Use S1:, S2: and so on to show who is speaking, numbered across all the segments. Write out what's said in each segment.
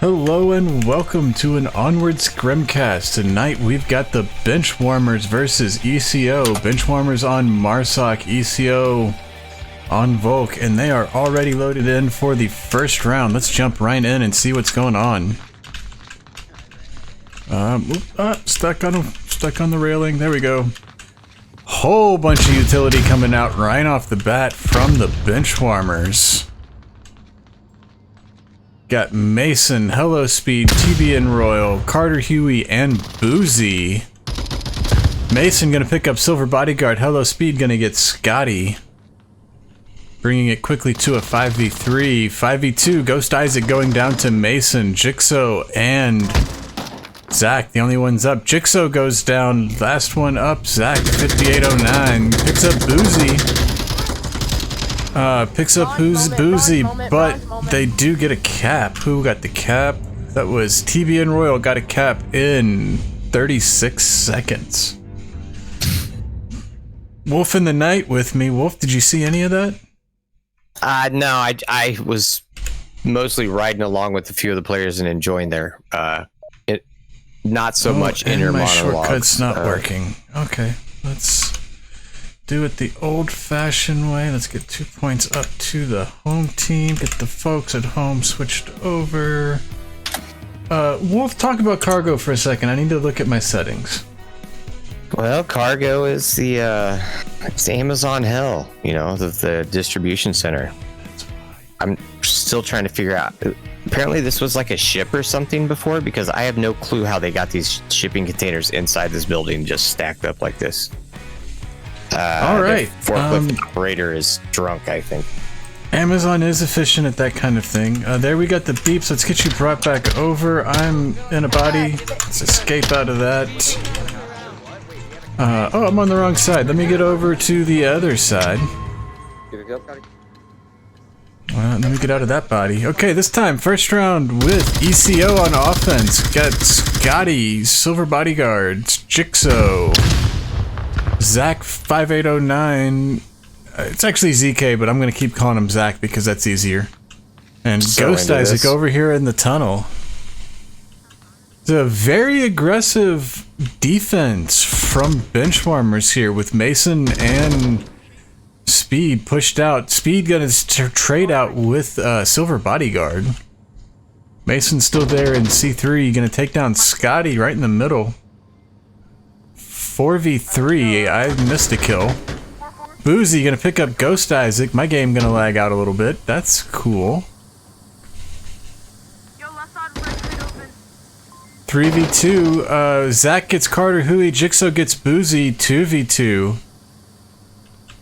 S1: Hello and welcome to an Onward Scrimcast. Tonight we've got the Benchwarmers versus E.C.O. Benchwarmers on Marsoc, E.C.O. on Volk, and they are already loaded in for the first round. Let's jump right in and see what's going on. Stuck on the railing. There we go. Whole bunch of utility coming out right off the bat from the Benchwarmers. Got Mason, Hello Speed, TBN Royal, Carter Huey, and Boozy. Mason gonna pick up Silver Bodyguard, Hello Speed gonna get Scotty. Bringing it quickly to a 5v3. 5v2, Ghost Isaac going down to Mason, Jigsaw, and Zach, the only one's up. Jigsaw goes down, last one up, Zach, 5809. Picks up Boozy. Picks up Boozy, but they do get a cap. Who got the cap? That was TBN Royal got a cap in 36 seconds. Wolf in the night with me. Wolf, did you see any of that?
S2: No, I was mostly riding along with a few of the players and enjoying their not so much inner
S1: my
S2: monologue.
S1: Shortcut's not working. Okay, let's do it the old-fashioned way. Let's get 2 points up to the home team. Get the folks at home switched over. Wolf, talk about cargo for a second. I need to look at my settings.
S2: Well, cargo is it's Amazon hell, you know, the distribution center. I'm still trying to figure out. Apparently this was like a ship or something before, because I have no clue how they got these shipping containers inside this building just stacked up like this. All right. The forklift operator is drunk, I think.
S1: Amazon is efficient at that kind of thing. There we got the beeps. Let's get you brought back over. I'm in a body. Let's escape out of that. Oh, I'm on the wrong side. Let me get over to the other side. Let me get out of that body. Okay, this time, first round with E.C.O. on offense. Got Scotty, Silver Bodyguards, Jigsaw, Zach 5809. It's actually ZK, but I'm going to keep calling him Zach because that's easier. And Ghost Isaac over here in the tunnel. It's a very aggressive defense from Benchwarmers here with Mason and Speed pushed out. Speed going to trade out with Silver Bodyguard. Mason's still there in C3. Going to take down Scotty right in the middle. 4v3. I missed a kill. Boozy going to pick up Ghost Isaac. My game going to lag out a little bit. That's cool. 3v2. Zach gets Carter Huey. Jigsaw gets Boozy. 2v2.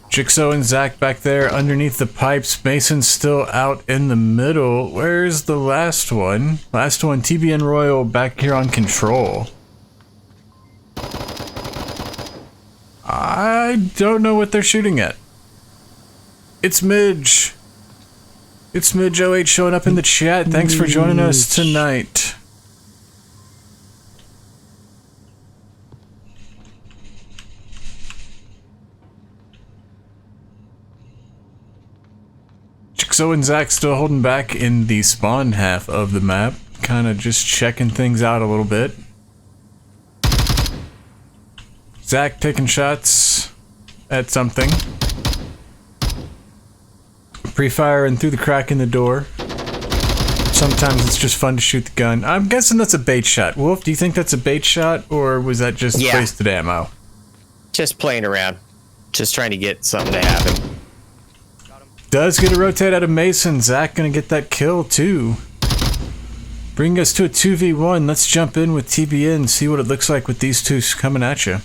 S1: Jigsaw and Zach back there underneath the pipes. Mason's still out in the middle. Where's the last one? Last one, TBN Royal back here on control. I don't know what they're shooting at. It's Midge. It's Midge08 showing up in the chat. Thanks for joining us tonight. Jigsaw and Zach still holding back in the spawn half of the map. Kind of just checking things out a little bit. Zach taking shots at something. Pre-firing through the crack in the door. Sometimes it's just fun to shoot the gun. I'm guessing that's a bait shot. Wolf, do you think that's a bait shot, or was that just wasted ammo?
S2: Just playing around. Just trying to get something to happen.
S1: Does get a rotate out of Mason. Zach gonna get that kill too. Bring us to a 2v1. Let's jump in with TBN, see what it looks like with these two coming at you.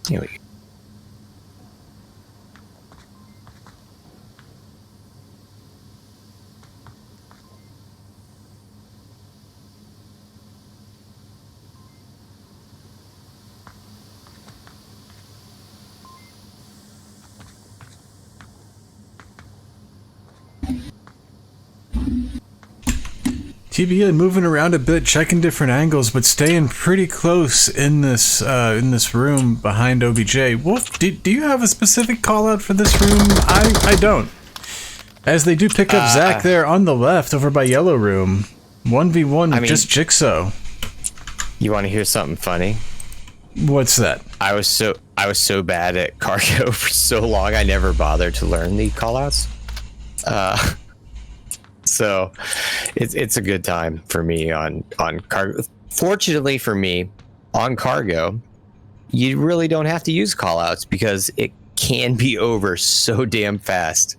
S2: Here we go.
S1: TBN moving around a bit, checking different angles, but staying pretty close in this room behind OBJ. Wolf, do you have a specific call out for this room? I don't. As they do pick up Zach there on the left over by Yellow Room. 1v1 with just Jigsaw.
S2: You want to hear something funny?
S1: What's that?
S2: I was so bad at cargo for so long I never bothered to learn the callouts. So it's a good time for me on cargo. Fortunately for me, on cargo, you really don't have to use callouts because it can be over so damn fast.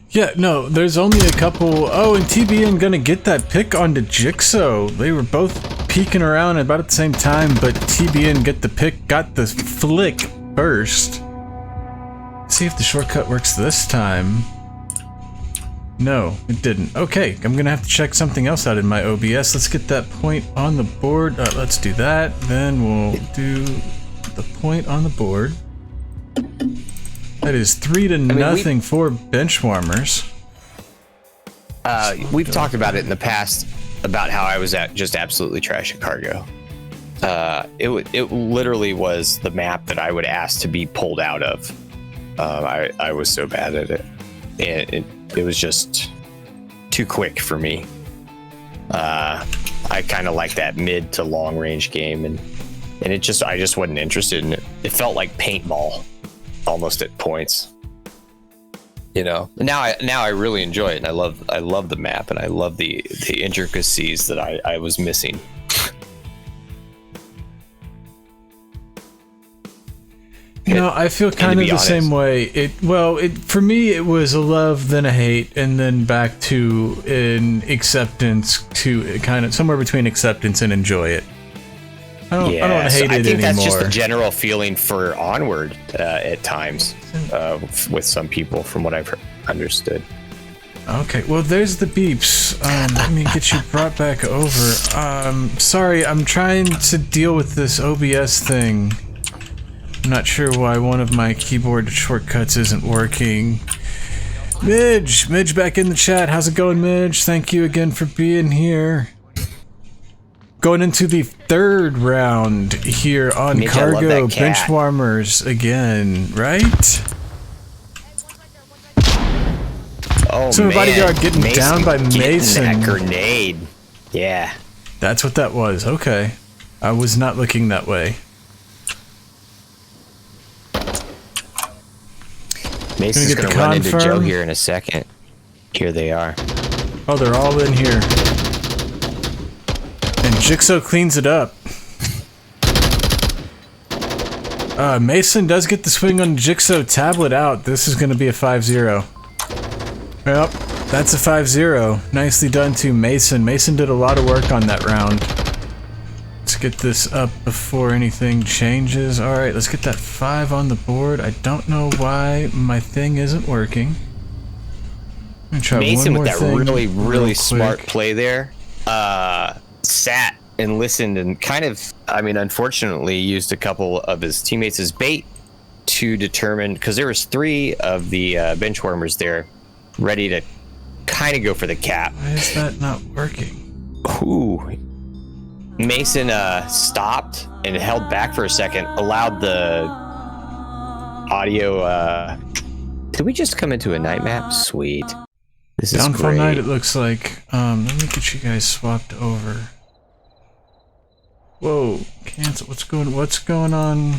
S1: Yeah, no, there's only a couple. Oh, and TBN gonna get that pick onto Jigsaw. They were both peeking around about at the same time, but TBN got the flick first. See if the shortcut works this time. No, it didn't. Okay, I'm gonna have to check something else out in my OBS. Let's get that point on the board. Let's do that. Then we'll do the point on the board. That is 3-0 for Benchwarmers.
S2: We've talked about it in the past about how I was just absolutely trash at cargo. It literally was the map that I would ask to be pulled out of. I was so bad at it, and it was just too quick for me. I kind of like that mid to long range game, and I just wasn't interested in it. It felt like paintball, almost at points. You know. Now I really enjoy it, and I love the map, and I love the intricacies that I was missing.
S1: No, I feel kind of the same way. For me, it was a love, then a hate, and then back to an acceptance, to kind of somewhere between acceptance and enjoy it. I don't hate it anymore. I think
S2: that's just the general feeling for Onward at times with some people, from what I've understood.
S1: Okay, well, there's the beeps. Let me get you brought back over. Sorry, I'm trying to deal with this OBS thing. I'm not sure why one of my keyboard shortcuts isn't working. Midge back in the chat. How's it going, Midge? Thank you again for being here. Going into the third round here on
S2: Midge,
S1: Cargo Benchwarmers again, right?
S2: Oh,
S1: so
S2: man.
S1: Bodyguard getting down by Mason.
S2: That grenade. Yeah.
S1: That's what that was. Okay. I was not looking that way.
S2: Mason's gonna run into Joe here in a second. Here they are.
S1: Oh, they're all in here. And Jigsaw cleans it up. Mason does get the swing on Jigsaw tablet out. This is going to be a 5-0. Yep, that's a 5-0. Nicely done to Mason. Mason did a lot of work on that round. Let's get this up before anything changes. Alright, let's get that 5 on the board. I don't know why my thing isn't working. I'm gonna try
S2: Mason,
S1: one more
S2: with that
S1: thing
S2: really smart play there, sat and listened and kind of, unfortunately used a couple of his teammates as bait to determine, because there was 3 of the Benchwarmers there ready to kind of go for the cap.
S1: Why is that not working?
S2: Ooh. Mason stopped and held back for a second, allowed the audio. Did we just come into a night map? Sweet. This is
S1: Downfall
S2: great.
S1: night, it looks like. Let me get you guys swapped over. Whoa, cancel. What's going on?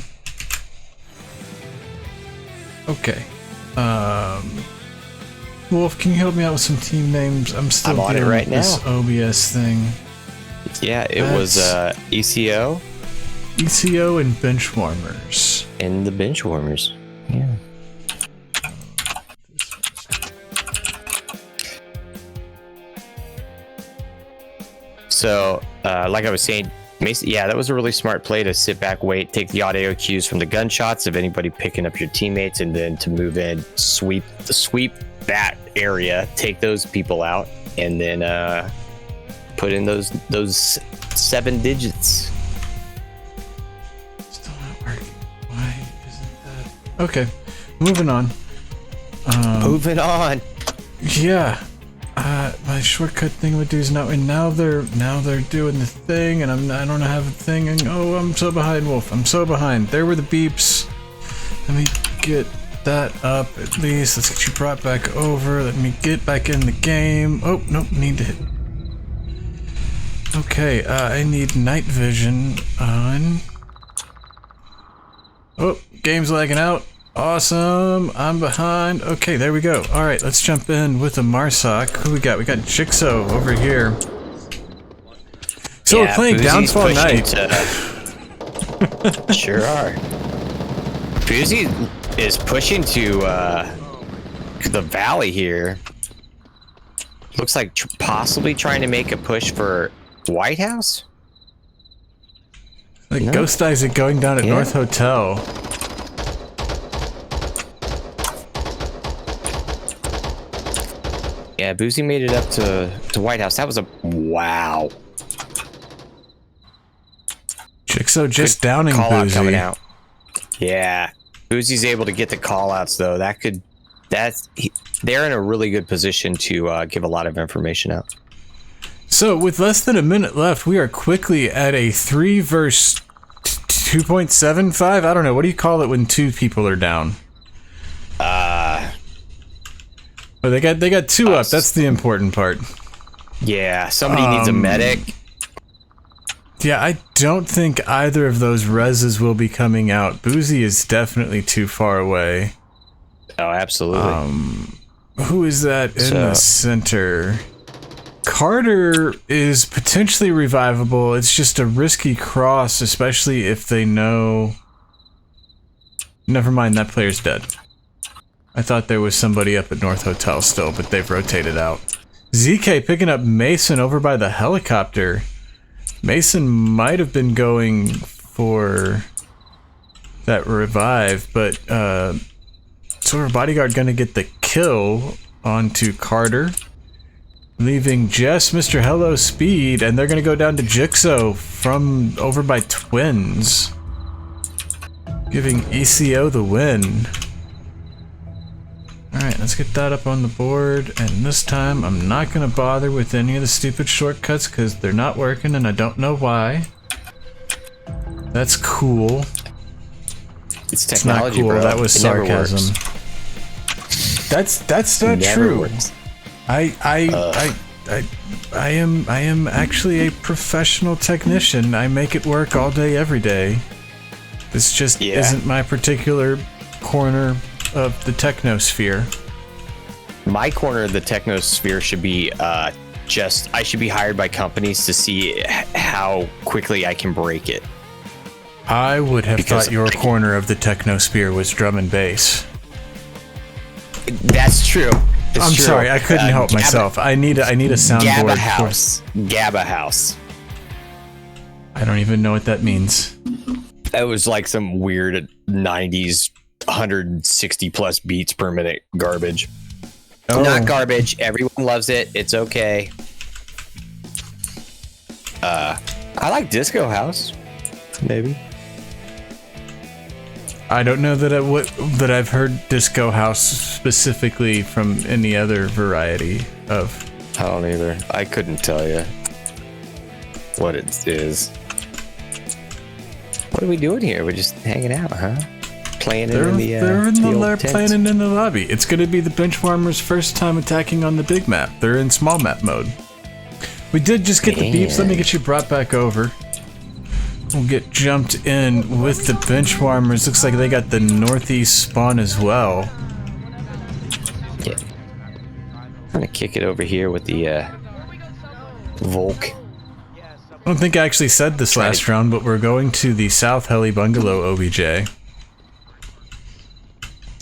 S1: Okay. Wolf, can you help me out with some team names? I'm still
S2: on it
S1: dealing
S2: right
S1: with this OBS thing.
S2: Yeah, it was E.C.O.
S1: E.C.O. and Benchwarmers.
S2: And the Benchwarmers. Yeah. So, like I was saying, Mason, yeah, that was a really smart play to sit back, wait, take the audio cues from the gunshots of anybody picking up your teammates, and then to move in, sweep that area, take those people out, and then put in those 7 digits.
S1: Still not working. Why isn't that? Okay, moving on.
S2: Moving on.
S1: Yeah. My shortcut thing would do is not. And now they're doing the thing, and I don't have a thing. And oh, I'm so behind, Wolf. I'm so behind. There were the beeps. Let me get that up at least. Let's get you brought back over. Let me get back in the game. Oh nope, need to hit. Okay, I need night vision on. Oh, game's lagging out. Awesome, I'm behind. Okay, there we go. Alright, let's jump in with the Marsoc. Who we got? We got Jigsaw over here. So we're playing Downfall Night.
S2: Sure are. Boozy is pushing to the valley here. Looks like possibly trying to make a push for White House?
S1: Like no. Ghost Isaac going down at North Hotel.
S2: Yeah, Boozy made it up to White House. That was a wow.
S1: Jigsaw just downing
S2: call
S1: Boozy.
S2: Out coming out. Yeah, Boozy's able to get the call outs though. They're in a really good position to give a lot of information out.
S1: So with less than a minute left, we are quickly at a 3 versus 2.75. I don't know. What do you call it when 2 people are down? Oh, they got 2 up. That's the important part.
S2: Yeah, somebody needs a medic.
S1: Yeah, I don't think either of those reses will be coming out. Boozy is definitely too far away.
S2: Oh, absolutely.
S1: Who is that in the center? Carter is potentially revivable. It's just a risky cross, especially if they know... Never mind, that player's dead. I thought there was somebody up at North Hotel still, but they've rotated out. ZK picking up Mason over by the helicopter. Mason might have been going for that revive, but Silver Bodyguard gonna get the kill onto Carter, leaving Jess, Mr. Hello Speed, and they're gonna go down to Jigsaw from over by Twins, giving E.C.O the win. Alright, let's get that up on the board, and this time I'm not gonna bother with any of the stupid shortcuts because they're not working and I don't know why. That's cool.
S2: It's technology,
S1: not cool.
S2: bro.
S1: That was sarcasm. That's not true.
S2: Works.
S1: I am actually a professional technician. I make it work all day, every day. This just isn't my particular corner of the technosphere.
S2: My corner of the technosphere should be I should be hired by companies to see how quickly I can break it.
S1: I would have thought your corner of the technosphere was drum and bass.
S2: That's true.
S1: I'm sorry, I couldn't help myself. I need a soundboard.
S2: Gabba House.
S1: I don't even know what that means.
S2: It was like some weird 90s 160 plus beats per minute garbage.
S1: Oh.
S2: Not garbage. Everyone loves it. It's okay. I like Disco House. Maybe.
S1: I don't know that I've heard Disco House specifically from any other variety of.
S2: I don't either. I couldn't tell you what it is. What are we doing here? We're just hanging out, huh? Playing
S1: they're in the lobby. It's going to be the Benchwarmers' first time attacking on the big map. They're in small map mode. We did just get the beeps. Let me get you brought back over. We'll get jumped in with the Benchwarmers. Looks like they got the northeast spawn as well.
S2: Yeah. I'm gonna kick it over here with the Volk.
S1: I don't think I actually said this last round, but we're going to the South Heli Bungalow OBJ.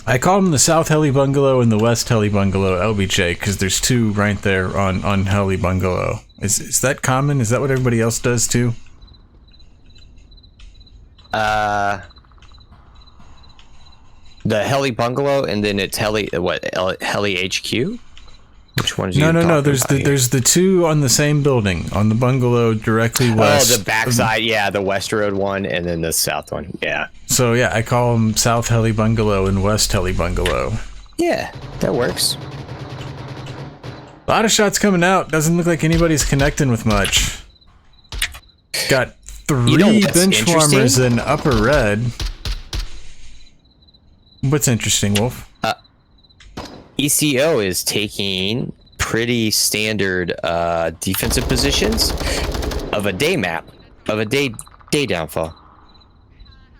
S1: I call them the South Heli Bungalow and the West Heli Bungalow LBJ because there's 2 right there on Heli Bungalow. Is that common? Is that what everybody else does too?
S2: The Heli Bungalow, and then it's Heli HQ. Which one's
S1: no. There's the 2 on the same building on the bungalow directly west.
S2: Oh, the backside, yeah, the West Road one, and then the South one, yeah.
S1: So yeah, I call them South Heli Bungalow and West Heli Bungalow.
S2: Yeah, that works.
S1: A lot of shots coming out. Doesn't look like anybody's connecting with much. Got 3 Benchwarmers in upper red. What's interesting, Wolf?
S2: E.C.O is taking pretty standard defensive positions of a day map, of a day downfall.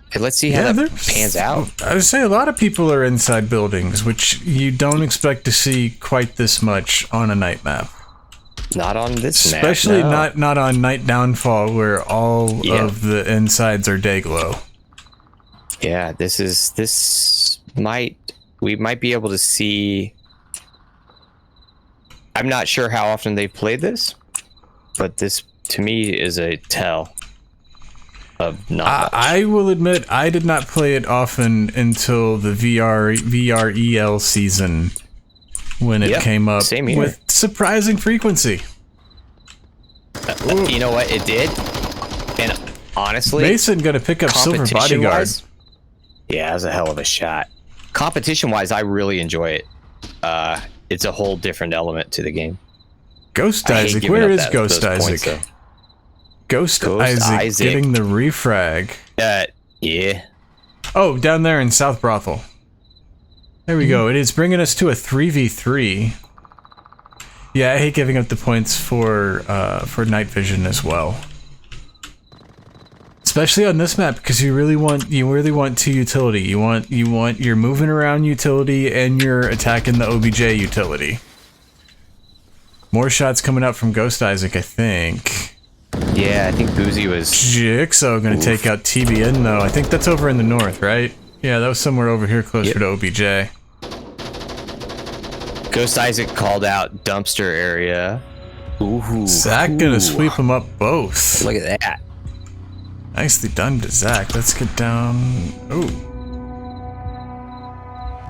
S2: Okay, let's see how that pans out.
S1: I would say a lot of people are inside buildings, which you don't expect to see quite this much on a night map.
S2: Not on this map,
S1: especially
S2: no.
S1: not on night downfall, where all of the insides are day glow.
S2: Yeah, we might be able to see. I'm not sure how often they've played this, but this to me is a tell of not much.
S1: I will admit I did not play it often until the VREL season, when it came up with surprising frequency.
S2: You know what? It did. And honestly,
S1: Mason got to pick up Silver Bodyguard.
S2: Yeah, it was a hell of a shot. Competition-wise, I really enjoy it. It's a whole different element to the game.
S1: Ghost Isaac, where is Ghost Isaac? Ghost Isaac getting the refrag.
S2: Yeah.
S1: Oh, down there in South Brothel. There we go. It is bringing us to a 3v3. Yeah, I hate giving up the points for night vision as well. Especially on this map, because you really want 2 utility. You want your moving around utility and your attacking the OBJ utility. More shots coming out from Ghost Isaac, I think.
S2: Yeah, I think Boozy was...
S1: Jigsaw gonna take out TBN though. I think that's over in the north, right? Yeah, that was somewhere over here closer to OBJ.
S2: Ghost Isaac called out dumpster area. Ooh.
S1: Zach gonna sweep them up both.
S2: Look at that.
S1: Nicely done to Zach. Let's get down. Ooh.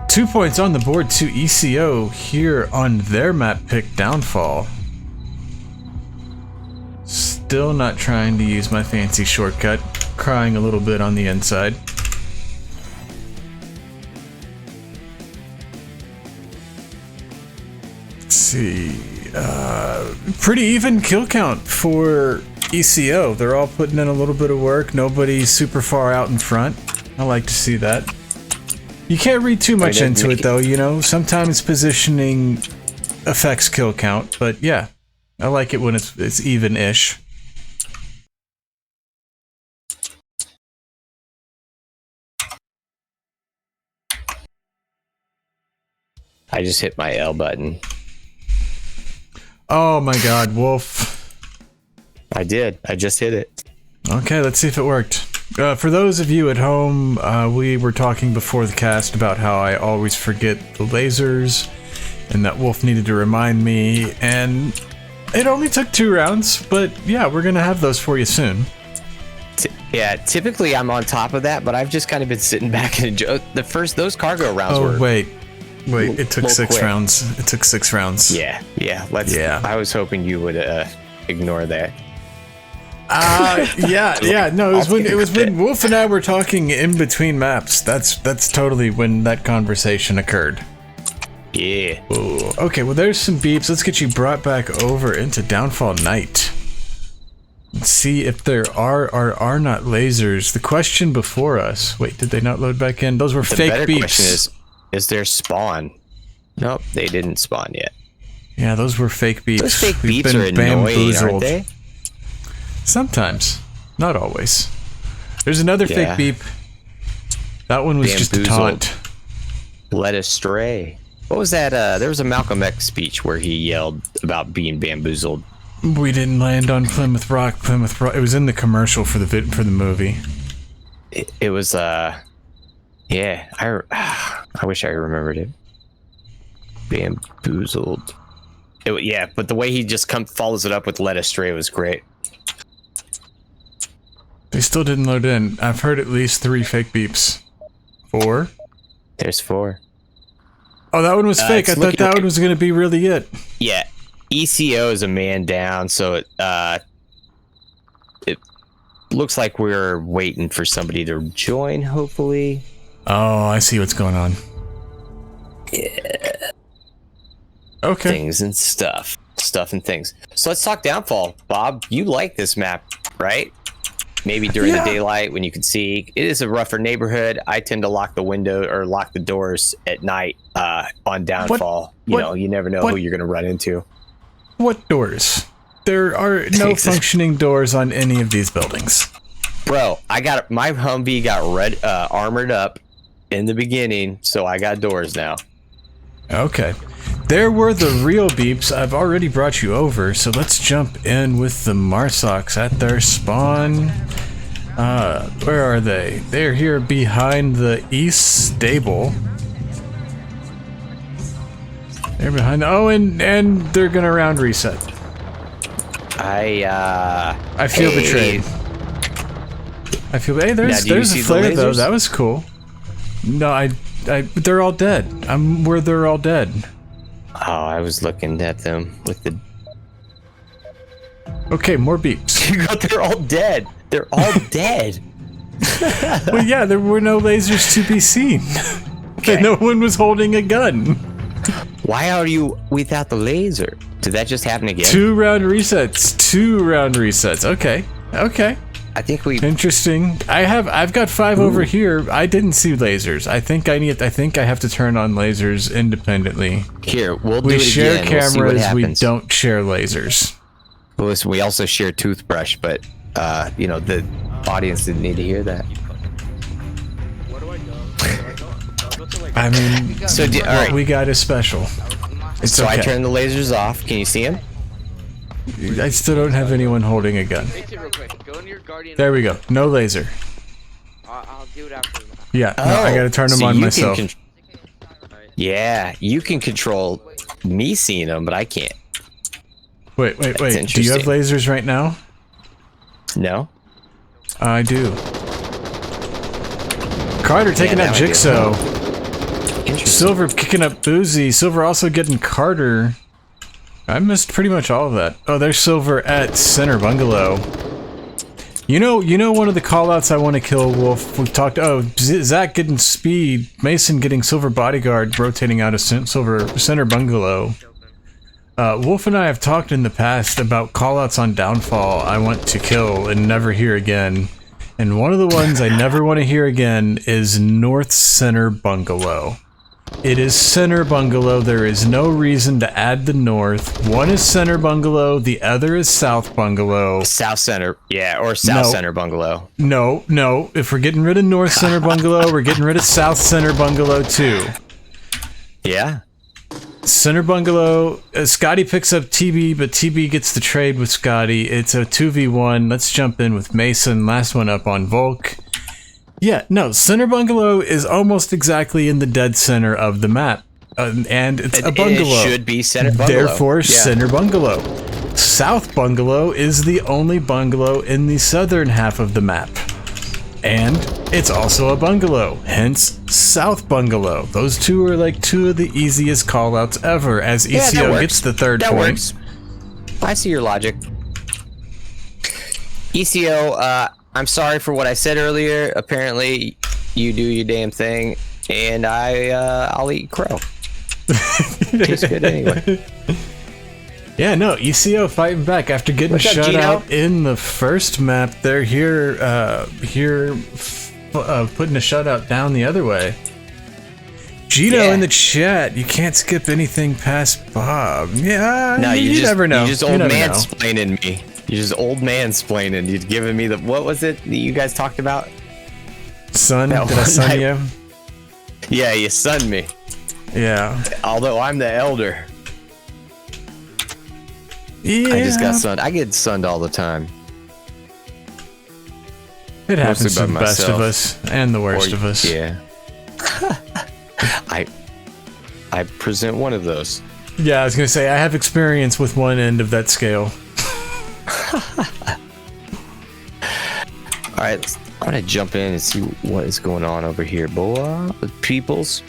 S1: 2 points on the board to E.C.O here on their map pick Downfall. Still not trying to use my fancy shortcut. Crying a little bit on the inside. Let's see. Pretty even kill count for E.C.O. They're all putting in a little bit of work. Nobody's super far out in front. I like to see that. You can't read too much into it though, you know. Sometimes positioning affects kill count, but yeah. I like it when it's even-ish.
S2: I just hit my L button.
S1: Oh my god, Wolf.
S2: I did. I just hit it.
S1: Okay, let's see if it worked. For those of you at home, we were talking before the cast about how I always forget the lasers, and that Wolf needed to remind me, and it only took 2 rounds, but yeah, we're gonna have those for you soon.
S2: Yeah, typically I'm on top of that, but I've just kind of been sitting back and enjoy those cargo rounds were...
S1: wait, it took 6 rounds. It took 6 rounds.
S2: Yeah, I was hoping you would ignore that.
S1: No, it was when Wolf and I were talking in between maps. That's totally when that conversation occurred.
S2: Yeah.
S1: Ooh. Okay, well there's some beeps. Let's get you brought back over into Downfall Night. Let's see if there are or are not lasers. The question before us. Wait, did they not load back in? Those were fake beeps. The better question
S2: is there spawn? Nope, they didn't spawn yet.
S1: Yeah, those were fake beeps.
S2: Those fake beeps are annoying, aren't they?
S1: Sometimes. Not always. There's another fake beep. That one was just a taunt.
S2: Led astray. What was that? There was a Malcolm X speech where he yelled about being bamboozled.
S1: We didn't land on Plymouth Rock. It was in the commercial for the movie.
S2: It was yeah. I wish I remembered it. Bamboozled. Yeah, but the way he just follows it up with "led astray" was great.
S1: They still didn't load in. I've heard at least 3 fake beeps. 4?
S2: There's 4.
S1: Oh, that one was fake. I thought that one was going to be really it.
S2: Yeah. E.C.O is a man down, so it looks like we're waiting for somebody to join, hopefully.
S1: Oh, I see what's going on.
S2: Yeah.
S1: Okay.
S2: things and stuff and things. So let's talk downfall. Bob, you like this map, right? Maybe during the daylight when you can see. It is a rougher neighborhood. I tend to lock the window or lock the doors at night on downfall. You know, you never know who you're going to run into.
S1: What doors? There are no functioning doors on any of these buildings.
S2: Bro, my Humvee got armored up in the beginning, so I got doors now.
S1: Okay. There were the real beeps. I've already brought you over, so let's jump in with the Marsocs at their spawn. Where are they? They're here behind the East Stable. They're behind. Oh, and they're gonna round reset. I feel betrayed. I feel. Hey, there's a flare though. That was cool. No, they're all dead. Where they're all dead.
S2: Oh, I was looking at them with the.
S1: Okay, more beeps.
S2: They're all dead. They're all dead.
S1: Well, yeah, there were no lasers to be seen. Okay. No one was holding a gun.
S2: Why are you without the laser? Did that just happen again?
S1: 2 round resets. 2 round resets. Okay. Okay.
S2: I think we.
S1: Interesting. I've got 5 over here. I didn't see lasers. I think I have to turn on lasers independently.
S2: Here, we'll do
S1: we
S2: it
S1: share
S2: again.
S1: Cameras. We don't share lasers.
S2: Well, listen, we also share toothbrush, but you know, the audience didn't need to hear that.
S3: Where do I go?
S1: I mean,
S2: so all right,
S1: we got is special. It's
S2: so
S1: okay.
S2: I turned the lasers off. Can you see him?
S1: I still don't have anyone holding a gun.
S3: Fix it real quick. Go into your guardian.
S1: There we go. No laser.
S3: I'll do it after that.
S1: Yeah, no, I gotta turn them on myself.
S2: Yeah, you can control me seeing them, but I can't.
S1: Wait. Do you have lasers right now?
S2: No.
S1: I do. Carter taking out Jigsaw. Silver kicking up Boozy. Silver also getting Carter. I missed pretty much all of that. Oh, there's Silver at Center Bungalow. You know one of the callouts I want to kill, Wolf. We've talked. Oh, Zach getting speed. Mason getting Silver Bodyguard, rotating out of Silver Center Bungalow. Wolf and I have talked in the past about callouts on Downfall I want to kill and never hear again. And one of the ones I never want to hear again is North Center Bungalow. It is Center Bungalow. There is no reason to add the North. One is Center Bungalow. The other is South Bungalow.
S2: South Center. Yeah, or South Center Bungalow.
S1: No. If we're getting rid of North Center Bungalow, we're getting rid of South Center Bungalow too.
S2: Yeah.
S1: Center Bungalow, Scotty picks up TB, but TB gets the trade with Scotty. It's a 2v1. Let's jump in with Mason. Last one up on Volk. Yeah, no, Center Bungalow is almost exactly in the dead center of the map. And it's a bungalow.
S2: It should be Center Bungalow.
S1: Therefore, Center Bungalow. South Bungalow is the only bungalow in the southern half of the map. And it's also a bungalow, hence South Bungalow. Those two are like 2 of the easiest callouts ever, as E.C.O gets the 3rd
S2: that
S1: point.
S2: Works. I see your logic. E.C.O, I'm sorry for what I said earlier. Apparently, you do your damn thing, and I'll eat crow. Tastes good anyway.
S1: Yeah, no, E.C.O fighting back after getting shut out in the first map. They're here putting a shutout down the other way. Gino in the chat, you can't skip anything past Bob. Yeah,
S2: no,
S1: you never know.
S2: You just old mansplaining me. You just old mansplaining. You're giving me the, what was it that you guys talked about?
S1: Son, did I son you?
S2: Yeah, you sunned me.
S1: Yeah.
S2: Although I'm the elder.
S1: Yeah.
S2: I just got sunned. I get sunned all the time.
S1: It happens to the best of us and the worst of us.
S2: Yeah. I present one of those.
S1: Yeah, I was gonna say I have experience with one end of that scale.
S2: All right, I'm gonna jump in and see what is going on over here, boy. With peoples.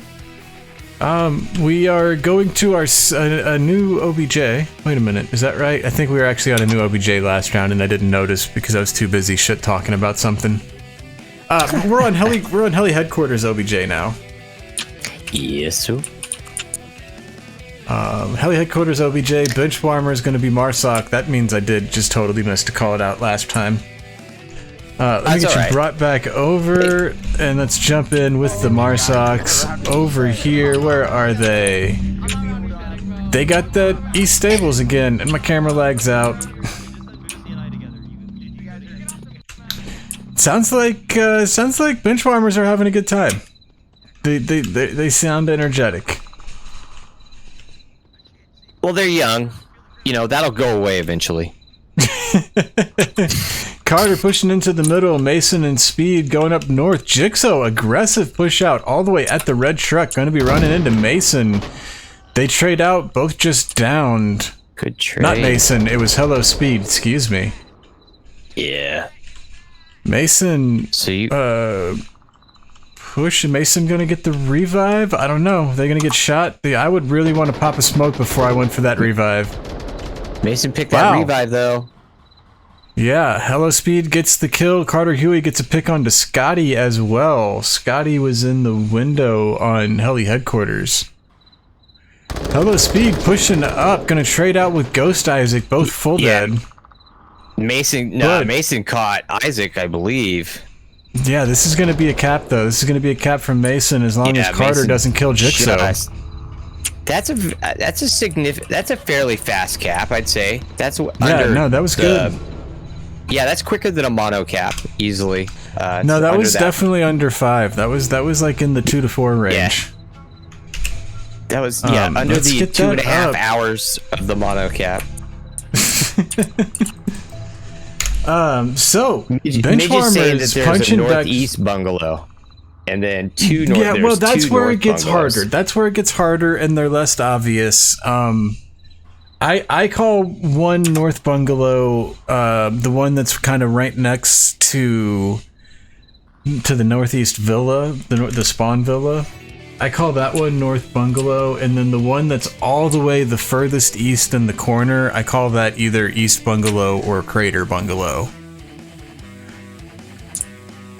S1: We are going to a new OBJ. Wait a minute, is that right? I think we were actually on a new OBJ last round, and I didn't notice because I was too busy shit talking about something. We're on Heli headquarters OBJ now.
S2: Yes, sir.
S1: Heli Headquarters OBJ, Benchwarmer is going to be Marsoc. That means I did just totally miss to call it out last time. Let me get you brought back over, and let's jump in with the Marsocs over here. Where are they? They got the East Stables again, and my camera lags out. Sounds like Benchwarmers are having a good time. They sound energetic.
S2: Well, they're young. You know, that'll go away eventually.
S1: Carter pushing into the middle, Mason and Speed going up north. Jigsaw, aggressive push out all the way at the red truck, going to be running into Mason. They trade out, both just downed.
S2: Good trade.
S1: Not Mason, it was Hello Speed, excuse me.
S2: Yeah.
S1: Mason,
S2: So you...
S1: push, and Mason gonna get the revive? I don't know, they're gonna get shot? I would really want to pop a smoke before I went for that revive.
S2: Mason picked that revive, though.
S1: Yeah, Hello Speed gets the kill. Carter Huey gets a pick onto Scotty as well. Scotty was in the window on Heli Headquarters. Hello Speed pushing up, gonna trade out with Ghost Isaac, both full dead.
S2: Mason caught Isaac, I believe.
S1: Yeah, this is gonna be a cap though. This is gonna be a cap from Mason as long as Carter doesn't kill Jigsaw.
S2: That's a fairly fast cap, I'd say. That was good. Yeah, that's quicker than a mono cap, easily.
S1: No, that was definitely under 5. That was like in the 2 to 4 range.
S2: Yeah. That was under the 2.5 hours of the mono cap.
S1: So
S2: Benchwarmers
S1: punching back
S2: northeast bungalow, and then two north.
S1: Yeah, well, that's where it gets harder. That's where it gets harder, and they're less obvious. I call one north bungalow the one that's kind of right next to the northeast villa, the spawn villa. I call that one north bungalow, and then the one that's all the way the furthest east in the corner, I call that either east bungalow or crater bungalow.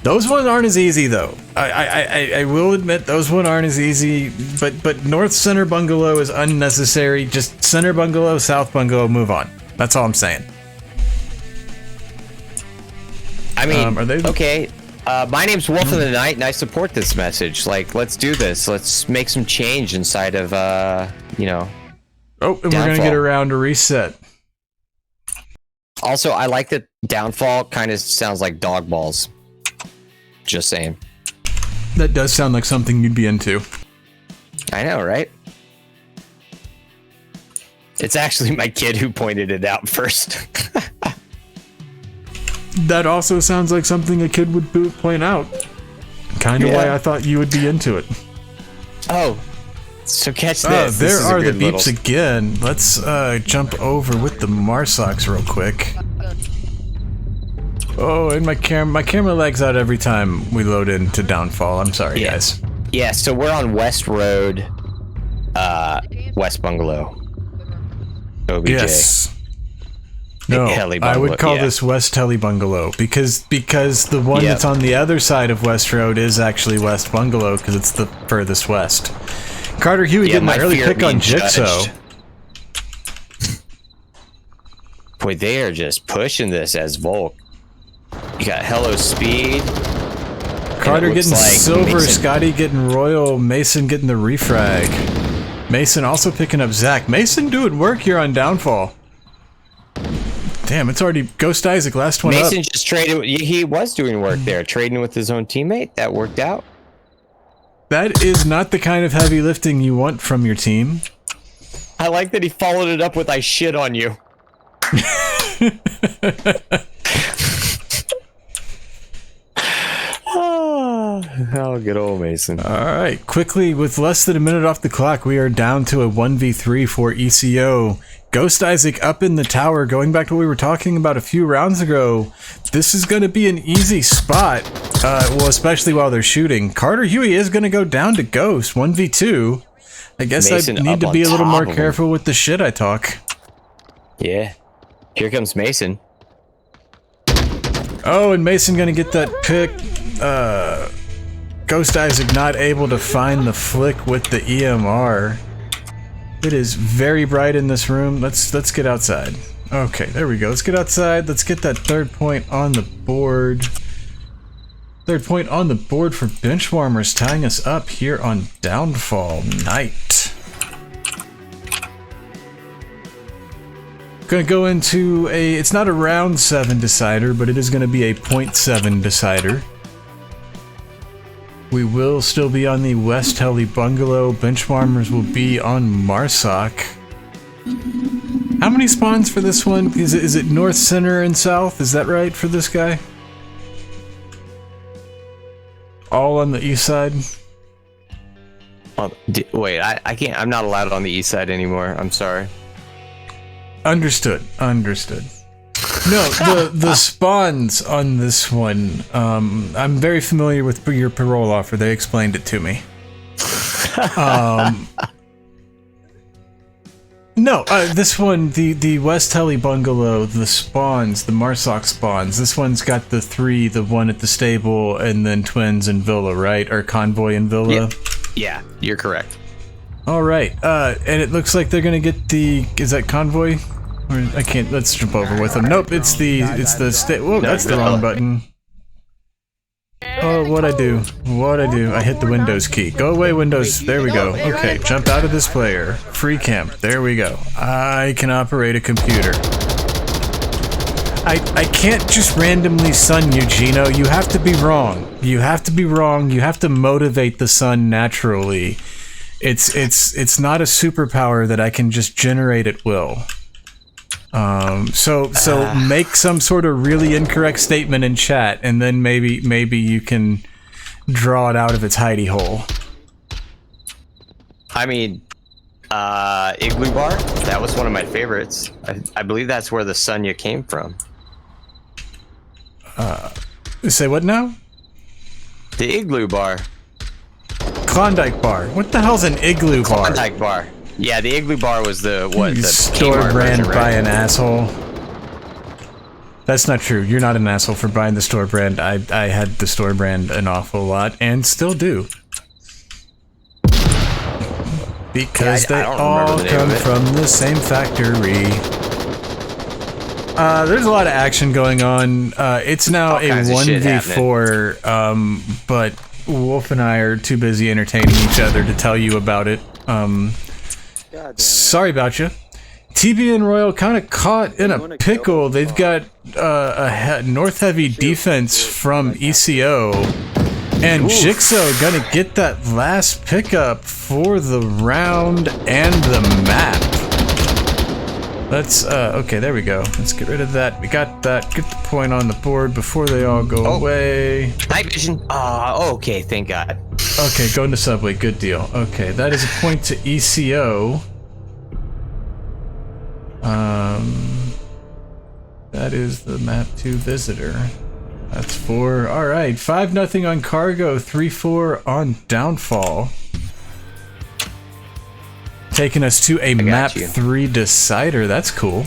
S1: Those ones aren't as easy though. I will admit those ones aren't as easy, but north center bungalow is unnecessary. Just center bungalow, south bungalow, move on. That's all I'm saying.
S2: I mean, okay. My name's Wolf of the Night, and I support this message. Like, let's do this. Let's make some change inside of, you know.
S1: Oh, and we're gonna get around to reset.
S2: Also, I like that Downfall kind of sounds like dog balls. Just saying.
S1: That does sound like something you'd be into.
S2: I know, right? It's actually my kid who pointed it out first.
S1: That also sounds like something a kid would point out. Kind of why I thought you would be into it.
S2: Oh, so catch this.
S1: There are the beeps again. Let's jump over with the Marsocs real quick. Oh, and my camera lags out every time we load into Downfall. I'm sorry, guys.
S2: Yeah, so we're on West Road, West Bungalow. OBJ.
S1: Yes. No, I would call this West Heli Bungalow because the one that's on the other side of West Road is actually West Bungalow because it's the furthest west. Carter Huey getting an early pick on Jigsaw.
S2: Boy, they are just pushing this as Volk. You got Hello Speed.
S1: Carter getting silver, Scotty getting royal, Mason getting the refrag. Mason also picking up Zach. Mason doing work here on Downfall. Damn, it's already Ghost Isaac, last one
S2: Mason
S1: up.
S2: Just traded. He was doing work there, trading with his own teammate. That worked out.
S1: That is not the kind of heavy lifting you want from your team.
S2: I like that he followed it up with "I shit on you." Oh, good old Mason.
S1: All right, quickly, with less than a minute off the clock, we are down to a 1v3 for E.C.O. Ghost Isaac up in the tower, going back to what we were talking about a few rounds ago. This is going to be an easy spot, well, especially while they're shooting. Carter Huey is going to go down to Ghost, 1v2. I guess I need to be a little more careful with the shit I talk.
S2: Yeah. Here comes Mason.
S1: Oh, and Mason going to get that pick. Ghost Isaac not able to find the flick with the EMR. It is very bright in this room. Let's get outside. Okay, there we go. Let's get outside. Let's get that third point on the board. Third point on the board for Benchwarmers, tying us up here on Downfall Night. Gonna go into it's not a round 7 decider, but it is gonna be a 0.7 decider. We will still be on the West Heli Bungalow. Benchwarmers will be on Marsoc. How many spawns for this one? Is it north, center, and south? Is that right for this guy? All on the east side?
S2: Wait, I can't. I'm not allowed on the east side anymore. I'm sorry.
S1: Understood. Understood. No, the spawns on this one, I'm very familiar with your parole offer. They explained it to me. No, this one, the West Heli Bungalow, the spawns, the Marsoc spawns, this one's got the 3, the one at the stable, and then Twins and Villa, right? Or Convoy and Villa?
S2: Yeah, you're correct.
S1: Alright, and it looks like they're gonna get the, is that Convoy? Or, I can't, let's jump over with them. Nope, it's the whoa, that's the wrong button. Oh, what'd I do? I hit the Windows key. Go away, Windows. There we go. Okay, jump out of this player. Free camp. There we go. I can operate a computer. I can't just randomly sun you, Gino. You have to be wrong. You have to be wrong. You have to motivate the sun naturally. It's not a superpower that I can just generate at will. So make some sort of really incorrect statement in chat, and then maybe you can draw it out of its hidey hole.
S2: I mean, Igloo Bar, that was one of my favorites. I believe that's where the Sunya came from.
S1: Say what now?
S2: The Igloo Bar.
S1: Klondike Bar. What the hell's an Igloo Bar?
S2: Klondike Bar. Yeah, the Igloo Bar was the
S1: store
S2: Kmart
S1: brand
S2: version,
S1: by
S2: right?
S1: an asshole. That's not true. You're not an asshole for buying the store brand. I had the store brand an awful lot and still do. Because they all come from the same factory. There's a lot of action going on. It's now a 1v4, but Wolf and I are too busy entertaining each other to tell you about it. Sorry about you. TB and Royal kind of caught in a pickle. They've got a north heavy defense from E.C.O. And Jigsaw gonna get that last pickup for the round and the map. Let's, okay, there we go. Let's get rid of that. We got that. Get the point on the board before they all go away.
S2: Night vision. Okay, thank God.
S1: Okay, going to Subway. Good deal. Okay, that is a point to E.C.O. That is the map 2 visitor. That's 4. Alright, 5-0 on Cargo, 3-4 on Downfall. Taking us to a map 3 decider. That's cool.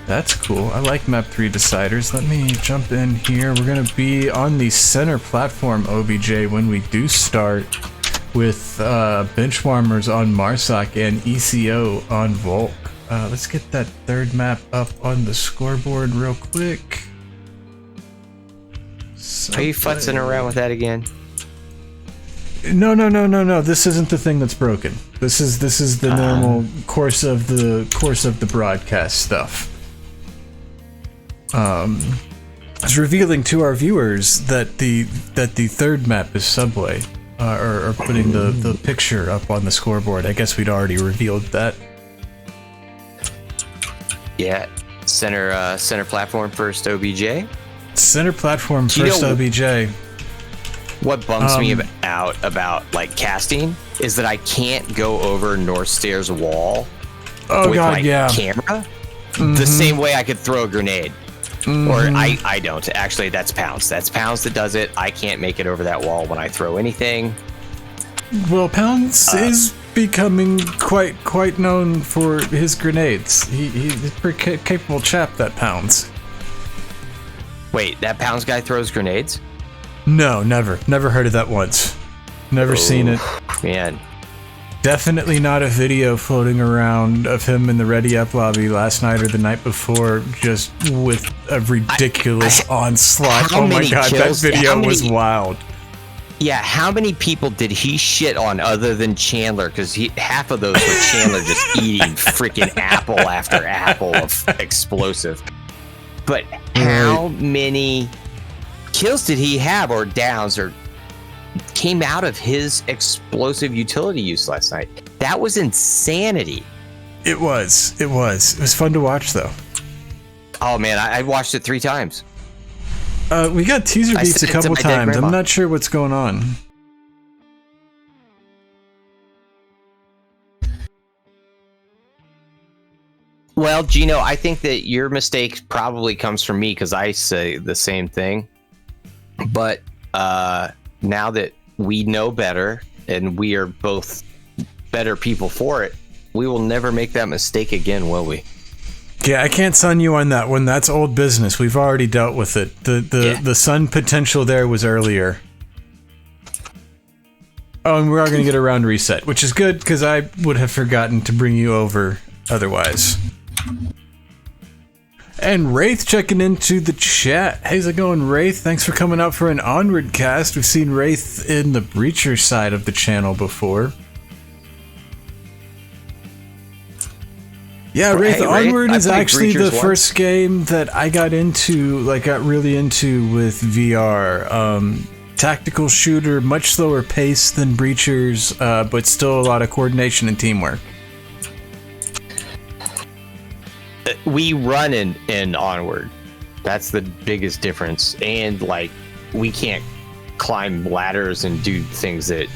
S1: That's cool. I like map 3 deciders. Let me jump in here. We're gonna be on the center platform, OBJ, when we do start with Benchwarmers on Marsoc and E.C.O. on Volk. Let's get that third map up on the scoreboard real quick.
S2: Are you futzing around with that again?
S1: No. This isn't the thing that's broken. This is the normal course of the broadcast stuff. It's revealing to our viewers that the third map is Subway, or putting the picture up on the scoreboard. I guess we'd already revealed that.
S2: Yeah, center platform first, OBJ.
S1: Center platform first, OBJ.
S2: What bums me out about like casting is that I can't go over North Stairs wall with my camera the same way I could throw a grenade. Or I don't. Actually, that's Pounds. That's Pounds that does it. I can't make it over that wall when I throw anything.
S1: Well, Pounds is becoming quite known for his grenades. He's a pretty capable chap, that Pounds.
S2: Wait, that Pounds guy throws grenades?
S1: No, never heard of that once. Never seen it.
S2: Man,
S1: definitely not a video floating around of him in the Ready Up lobby last night or the night before, just with a ridiculous onslaught. Oh my god, that video was wild.
S2: Yeah, how many people did he shit on other than Chandler? Because half of those were Chandler just eating freaking apple after apple of explosive. But how many kills did he have, or downs, or came out of his explosive utility use last night? That was insanity.
S1: It was. It was fun to watch, though.
S2: Oh man, I watched it 3 times.
S1: We got teaser beats a couple times. I'm not sure what's going on.
S2: Well, Gino, I think that your mistake probably comes from me because I say the same thing. But now that we know better and we are both better people for it, we will never make that mistake again, will we?
S1: Yeah, I can't sun you on that one. That's old business. We've already dealt with it. The sun potential there was earlier. Oh, and we are going to get a round reset, which is good because I would have forgotten to bring you over otherwise. And Wraith checking into the chat. How's it going, Wraith? Thanks for coming out for an Onward cast. We've seen Wraith in the Breacher side of the channel before. Yeah, Wraith, Onward is actually the first game that I got into, got really into with VR. Tactical shooter, much slower pace than Breachers, but still a lot of coordination and teamwork.
S2: We run in Onward. That's the biggest difference. And, we can't climb ladders and do things that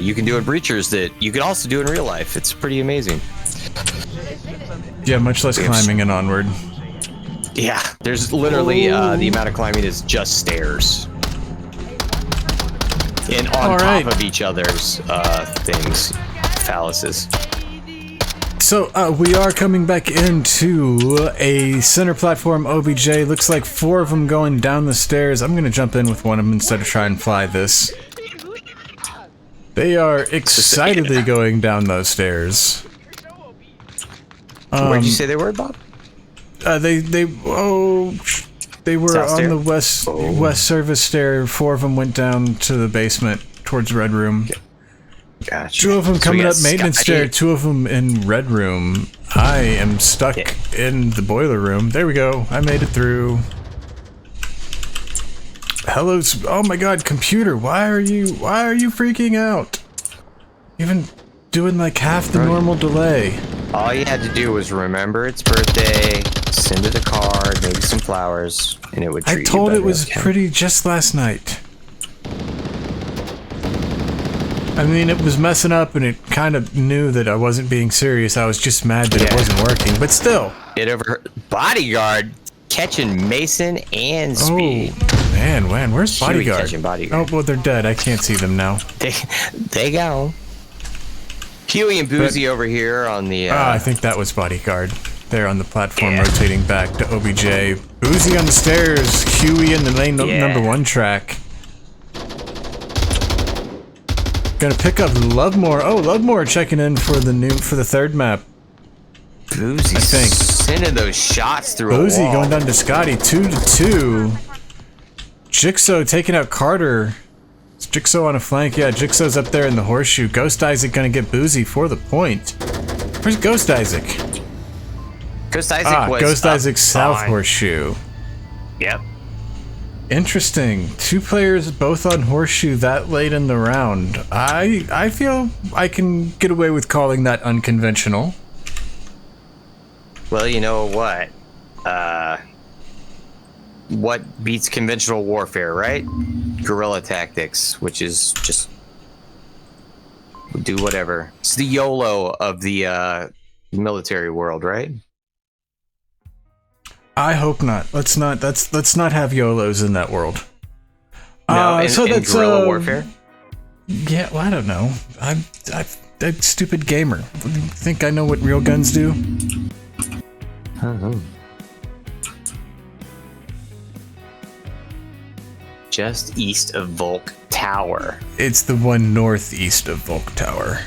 S2: you can do in Breachers that you can also do in real life. It's pretty amazing.
S1: Yeah, much less climbing in Onward.
S2: Yeah, there's literally the amount of climbing is just stairs. And on top of each other's things, phalluses.
S1: So we are coming back into a center platform OBJ. Looks like 4 of them going down the stairs. I'm going to jump in with one of them instead of try and fly this. They are excitedly going down those stairs.
S2: Where'd you say they were, Bob?
S1: They were
S2: South
S1: on
S2: stair?
S1: the west service stair. 4 of them went down to the basement towards Red Room.
S2: Gotcha.
S1: 2 of them coming up maintenance stair. 2 of them in Red Room. I am stuck in the boiler room. There we go. I made it through. Hello. Oh my God, computer. Why are you freaking out? Even doing half the normal delay.
S2: All you had to do was remember its birthday, send it a card, maybe some flowers, and it would treat you better.
S1: I told it was pretty just last night. I mean, it was messing up and it kind of knew that I wasn't being serious. I was just mad that it wasn't working, but still.
S2: It overheard Bodyguard catching Mason and Speed.
S1: Oh, man, where's Bodyguard?
S2: Catching Bodyguard.
S1: Oh, well, they're dead. I can't see them now.
S2: They go. Huey and Boozy over here on the...
S1: I think that was Bodyguard. They're on the platform rotating back to OBJ. Boozy on the stairs. Huey in the lane number 1 track. Gonna pick up Lovemore. Oh, Lovemore checking in for the 3rd map.
S2: Boozy sending those shots through
S1: Boozy
S2: a wall.
S1: going down to Scotty. 2-2. Jigsaw taking out Carter. It's Jigsaw on a flank. Yeah, Jigsaw's up there in the horseshoe. Ghost Isaac gonna get Boozy for the point. Where's Ghost Isaac?
S2: Ghost Isaac was
S1: Ghost Isaac's south horseshoe.
S2: Yep.
S1: Interesting. 2 players both on horseshoe that late in the round. I feel I can get away with calling that unconventional.
S2: Well, you know what? What beats conventional warfare, right? Guerrilla tactics, which is just do whatever. It's the YOLO of the military world, right?
S1: I hope not. Let's not have YOLOs in that world.
S2: No, in guerrilla warfare.
S1: Yeah, well, I don't know. I'm a stupid gamer. Think I know what real guns do?
S2: Just east of Volk Tower.
S1: It's the one northeast of Volk Tower.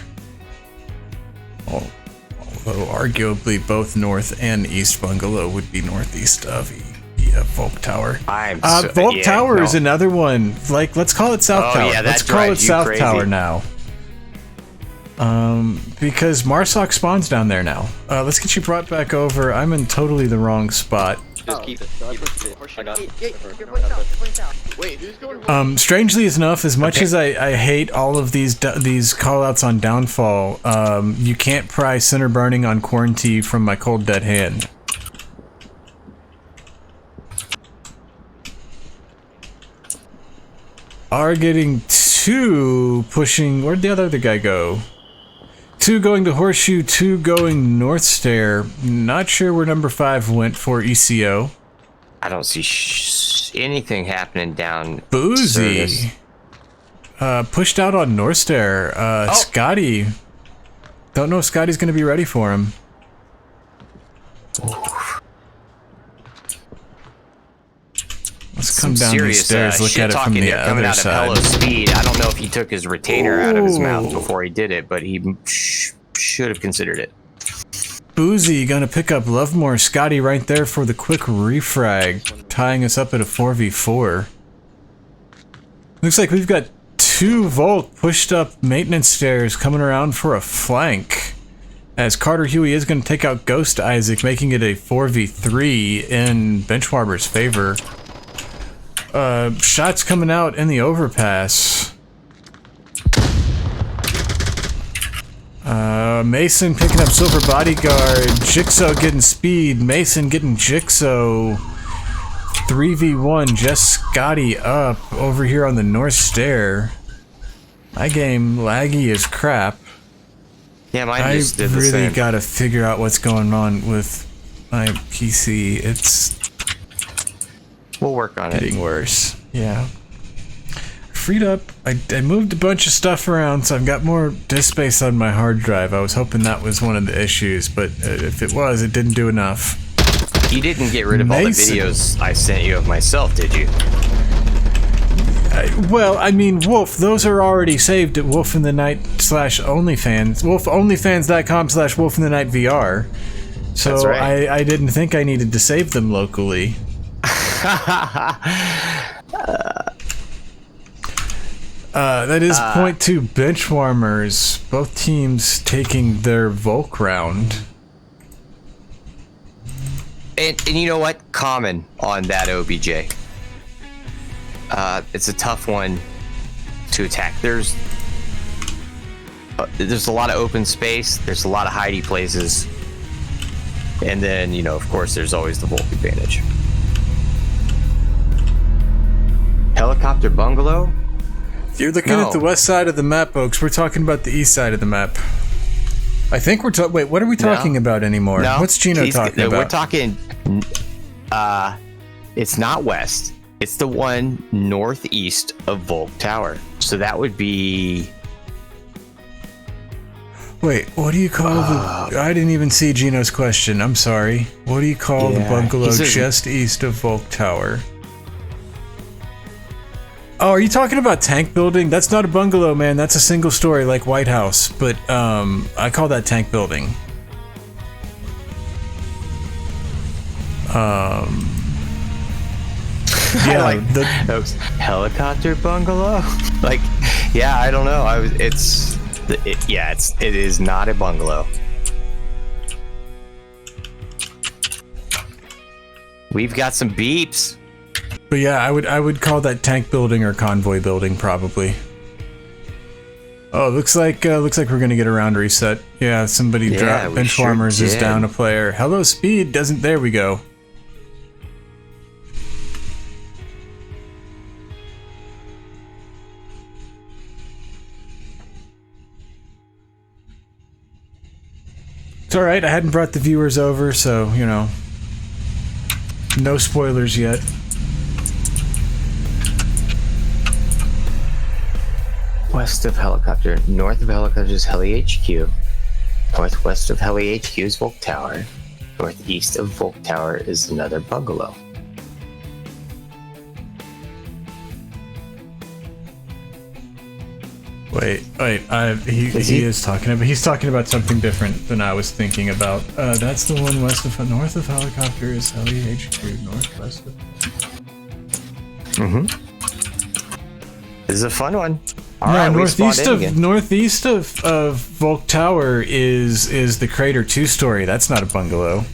S1: arguably both north and east bungalow would be northeast of Volk Tower. Volk Tower is another one. Like, let's call it South Tower.
S2: Yeah,
S1: let's call it South
S2: crazy.
S1: Tower now. Because Marsoc spawns down there now. Let's get you brought back over. I'm in totally the wrong spot.
S4: Just keep it. I got it.
S3: Wait, who's going?
S1: Strangely enough, as much as I hate all of these callouts on Downfall, you can't pry Center Burning on Quarantine from my cold dead hand. Are getting 2 pushing. Where'd the other guy go? 2 going to Horseshoe, 2 going North Stair. Not sure where number 5 went for E.C.O.
S2: I don't see anything happening down.
S1: Boozy. Pushed out on North Stair. Scotty. Don't know if Scotty's going to be ready for him. Let's come down these stairs, look at it from the other side.
S2: Hello speed. I don't know if he took his retainer out of his mouth before he did it, but he should have considered it.
S1: Boozy gonna pick up Lovemore. Scotty right there for the quick refrag, tying us up at a 4v4. Looks like we've got 2 Volk pushed up maintenance stairs coming around for a flank. As Carter Huey is gonna take out Ghost Isaac, making it a 4v3 in Benchwarmers' favor. Shots coming out in the overpass. Mason picking up Silver Bodyguard. Jigsaw getting speed. Mason getting Jigsaw. 3v1. Just Scotty up over here on the North Stair. My game laggy as crap.
S2: Yeah, mine just did the
S1: really
S2: same.
S1: gotta figure out what's going on with my PC. It's
S2: We'll work on it.
S1: getting worse. Yeah. Freed up. I moved a bunch of stuff around, so I've got more disk space on my hard drive. I was hoping that was one of the issues, but if it was, it didn't do enough.
S2: You didn't get rid of all the videos I sent you of myself, did you?
S1: Well, I mean, Wolf, those are already saved at wolfinthe_night/onlyfans. wolfonlyfans.com/wolfinthenightVR. So
S2: That's right.
S1: I didn't think I needed to save them locally. That is point 2 Benchwarmers. Both teams taking their Volk round.
S2: And you know what? Common on that OBJ. It's a tough one to attack. There's a lot of open space. There's a lot of hidey places. And then, you know, of course, there's always the Volk advantage. Helicopter bungalow?
S1: You're looking at the west side of the map, folks. We're talking about the east side of the map. I think we're talking... Wait, what are we talking about anymore?
S2: No.
S1: What's Gino talking about?
S2: We're talking... it's not west. It's the one northeast of Volk Tower. So that would be...
S1: Wait, what do you call the... I didn't even see Gino's question. I'm sorry. What do you call the bungalow just east of Volk Tower? Oh, are you talking about tank building? That's not a bungalow, man. That's a single story like White House. But I call that tank building. Yeah,
S2: like those helicopter bungalow. Like, yeah, I don't know. It is not a bungalow. We've got some beeps.
S1: But yeah, I would call that tank building or convoy building probably. Oh, looks like we're gonna get a round reset. Yeah, somebody dropped. Benchwarmers is down a player. Hello, Speed doesn't. There we go. It's all right. I hadn't brought the viewers over, so you know, no spoilers yet.
S2: West of helicopter, north of helicopter is Heli HQ. Northwest of Heli HQ is Volk Tower. Northeast of Volk Tower is another bungalow.
S1: Wait. He is talking about. He's talking about something different than I was thinking about. That's the one north of helicopter is Heli HQ, northwest of.
S2: This is a fun one.
S1: All right, northeast of Volk Tower is the Crater 2-story. That's not a bungalow.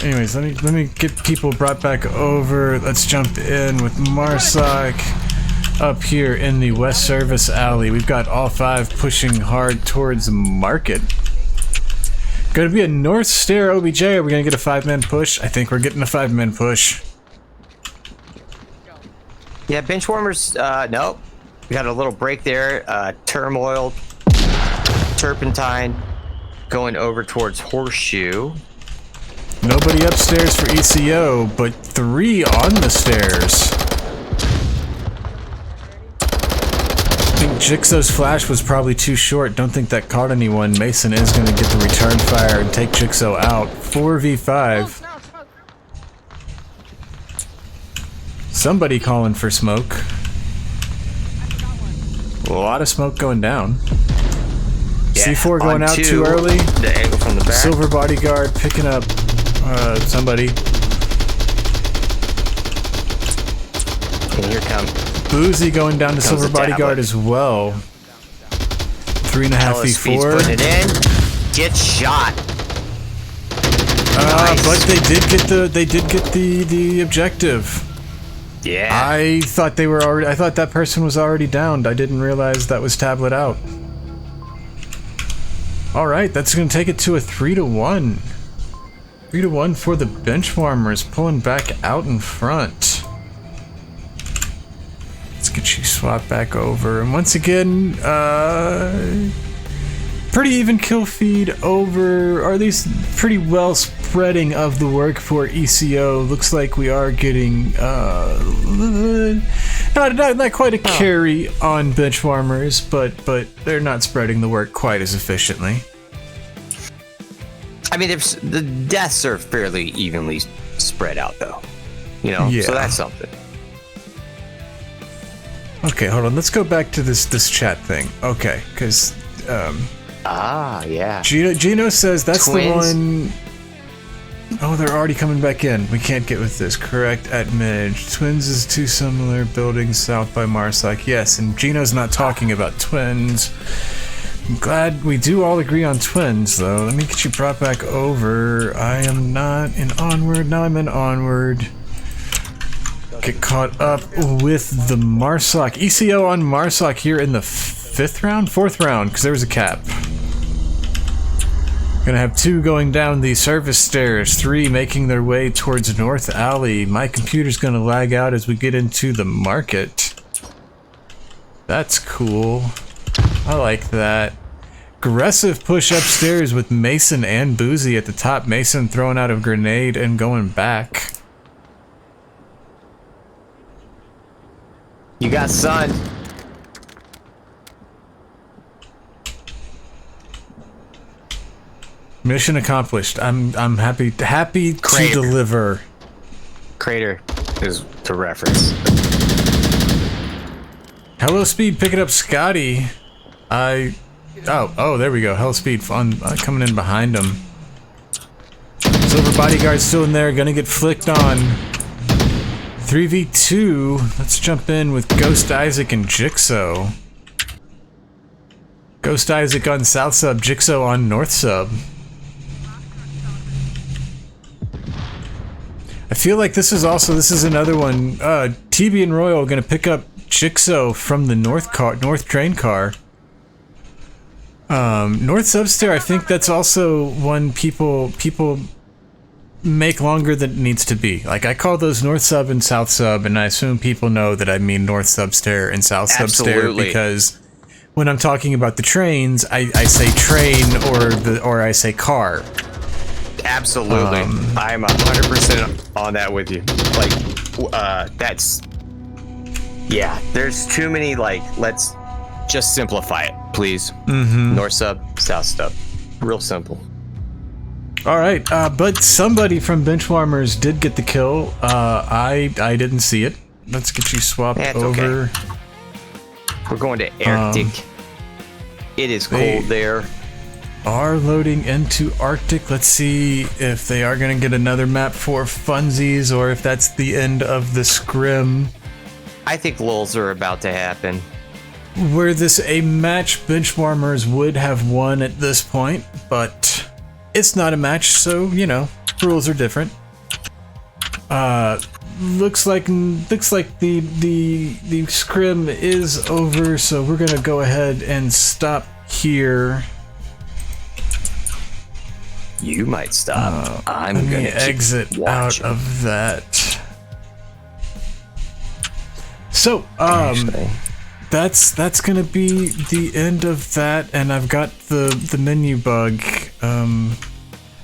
S1: Anyways, let me get people brought back over. Let's jump in with Marsoc up here in the West Service Alley. We've got all 5 pushing hard towards Market. Gonna be a North Stair OBJ. Are we gonna get a 5-man push? I think we're getting a 5-man push.
S2: Yeah, Benchwarmers, nope. We got a little break there. Turmoil, Turpentine, going over towards Horseshoe.
S1: Nobody upstairs for E.C.O, but 3 on the stairs. I think Jigsao's flash was probably too short. Don't think that caught anyone. Mason is going to get the return fire and take Jigsaw out. 4v5. Somebody calling for smoke. A lot of smoke going down.
S2: Yeah,
S1: C4 going out too early.
S2: The angle from the back.
S1: Silver bodyguard picking up somebody.
S2: And here comes
S1: Boozy going down to Silver bodyguard as well. 3.5 V4.
S2: Putting it in. Get shot.
S1: Nice. But they did get the objective.
S2: Yeah.
S1: I thought that person was already downed. I didn't realize that was tablet out. All right, that's going to take it to a 3-1. 3-1 for the Benchwarmers, pulling back out in front. Let's get you swapped back over. And once again, pretty even kill feed over, or at least pretty well spreading of the work for E.C.O. Looks like we are getting not quite a carry on Benchwarmers, but they're not spreading the work quite as efficiently.
S2: I mean, the deaths are fairly evenly spread out, though. You know,
S1: yeah.
S2: So that's something.
S1: Okay, hold on. Let's go back to this chat thing. Okay, because
S2: yeah.
S1: Gino says that's
S2: Twins.
S1: the one. Oh, they're already coming back in. We can't get with this. Correct at Midge. Twins is too similar. Buildings south by Marsoc. Yes, and Gino's not talking about Twins. I'm glad we do all agree on Twins, though. Let me get you brought back over. I am not in Onward. Now I'm in Onward. Get caught up with the Marsoc. E.C.O on Marsoc here in the 4th round, because there was a cap. Gonna have 2 going down the service stairs, 3 making their way towards North Alley. My computer's gonna lag out as we get into the Market. That's cool. I like that. Aggressive push upstairs with Mason and Boozy at the top. Mason throwing out a grenade and going back.
S2: You got sun.
S1: Mission accomplished. I'm happy to deliver.
S2: Crater is to reference.
S1: Hello Speed picking up Scotty. Oh, there we go. Hello Speed coming in behind him. Silver bodyguard still in there, gonna get flicked on. 3v2. Let's jump in with Ghost Isaac and Jigsaw. Ghost Isaac on South Sub, Jigsaw on North Sub. I feel like this is another one. TB and Royal gonna pick up Jigsaw from the north train car. North Substair, I think that's also one people make longer than it needs to be. Like, I call those North Sub and South Sub, and I assume people know that I mean North Substair and South Substair, because when I'm talking about the trains, I say train or I say car.
S2: Absolutely. I'm 100% on that with you. Like, that's... Yeah, there's too many, like, let's just simplify it, please. North Sub, South Sub. Real simple.
S1: Alright, but somebody from Benchwarmers did get the kill. I didn't see it. Let's get you swapped
S2: That's
S1: over.
S2: okay. We're going to Arctic. It is cold there.
S1: Are loading into Arctic. Let's see if they are going to get another map for funsies or if that's the end of the scrim.
S2: I think lulls are about to happen.
S1: Were this a match, Benchwarmers would have won at this point, but it's not a match, so, you know, rules are different. Looks like the scrim is over, so we're gonna go ahead and stop here.
S2: You might stop. I'm
S1: Let me
S2: gonna
S1: exit out of that. So, that's gonna be the end of that, and I've got the menu bug.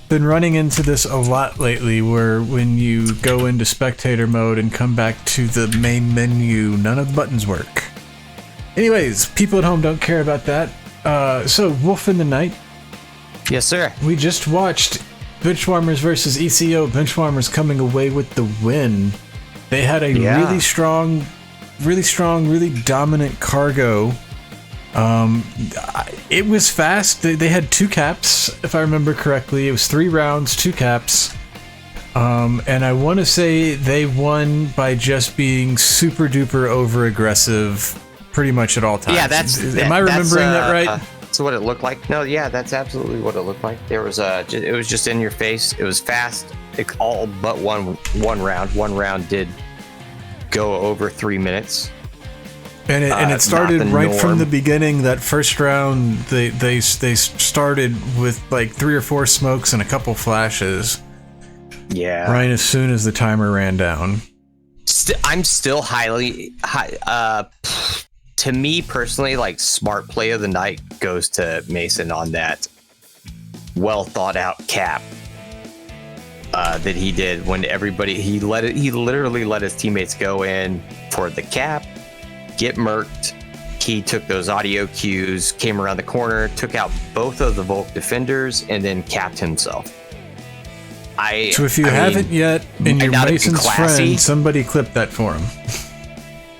S1: Been running into this a lot lately, where when you go into spectator mode and come back to the main menu, none of the buttons work. Anyways, people at home don't care about that. So Wolf in the Night.
S2: Yes, sir.
S1: We just watched Benchwarmers versus E.C.O. Benchwarmers coming away with the win. They had a really strong, really dominant cargo. It was fast. They had 2 caps, if I remember correctly. It was 3 rounds, 2 caps. And I want to say they won by just being super duper over aggressive pretty much at all times.
S2: Yeah,
S1: am I remembering that right?
S2: That's what it looked like. No, yeah, that's absolutely what it looked like. There was it was just in your face. It was fast. All but one round. One round did go over 3 minutes.
S1: And it started right from the beginning. That first round, they started with like 3 or 4 smokes and a couple flashes.
S2: Yeah.
S1: Right as soon as the timer ran down.
S2: I'm still to me personally, like, smart play of the night goes to Mason on that well thought out cap that he did when he literally let his teammates go in for the cap, get murked. He took those audio cues, came around the corner, took out both of the Volk defenders, and then capped himself.
S1: So if you haven't yet, and you're Mason's friend, somebody clip that for him.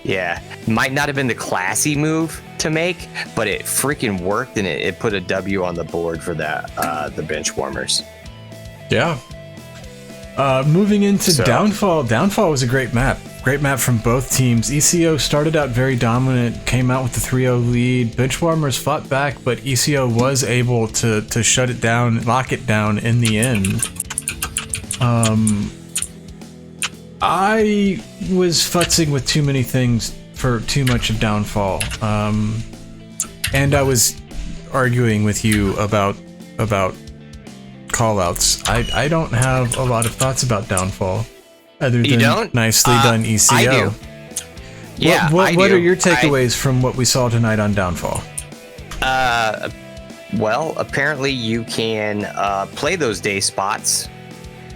S2: Yeah, might not have been the classy move to make, but it freaking worked, and it put a W on the board for that the Benchwarmers.
S1: Yeah. Moving into Downfall. Downfall was a great map. Great map from both teams. E.C.O. started out very dominant, came out with a 3-0 lead. Benchwarmers fought back, but E.C.O. was able to shut it down, lock it down in the end. I was futzing with too many things for too much of Downfall. And I was arguing with you about callouts. I don't have a lot of thoughts about Downfall, other than nicely done ECO.
S2: I do. Yeah.
S1: What are your takeaways from what we saw tonight on Downfall?
S2: Well, apparently you can play those day spots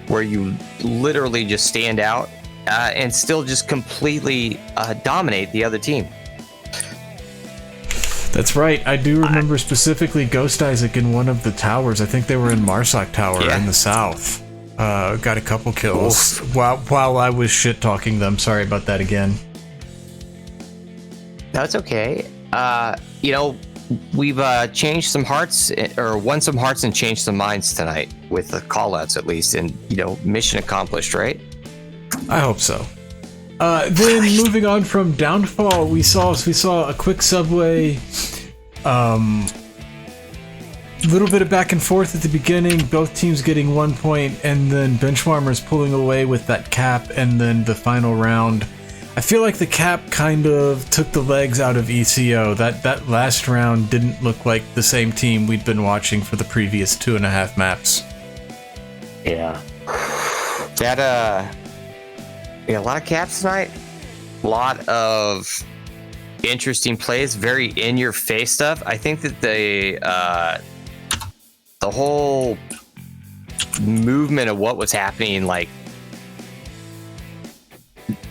S2: where you literally just stand out and still just completely dominate the other team.
S1: That's right. I do remember specifically Ghost Isaac in one of the towers. I think they were in Marsoc Tower in the south. Got a couple kills while I was shit talking them. Sorry about that again.
S2: No, it's okay. We've changed some hearts, or won some hearts and changed some minds tonight with the callouts, at least, and mission accomplished, right?
S1: I hope so. Then moving on from Downfall, we saw a quick subway, little bit of back and forth at the beginning, both teams getting 1 point, and then Benchwarmers pulling away with that cap, and then the final round. I feel like the cap kind of took the legs out of E.C.O. That last round didn't look like the same team we'd been watching for the previous 2.5 maps.
S2: Yeah. A lot of caps tonight. A lot of interesting plays, very in-your-face stuff. I think that the whole movement of what was happening, like,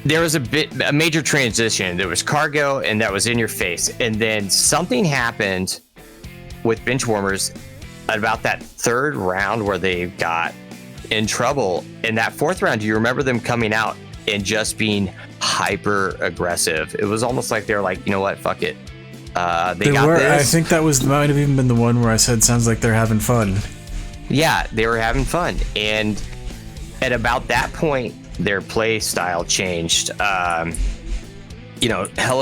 S2: there was a major transition. There was cargo, and that was in your face. And then something happened with Benchwarmers at about that 3rd round where they got in trouble. In that 4th round, do you remember them coming out and just being hyper aggressive. It was almost like they're like, you know what, fuck it. They got
S1: were.
S2: this.
S1: I think that might have even been the one where I said, sounds like they're having fun.
S2: Yeah, they were having fun. And at about that point, their play style changed. Hello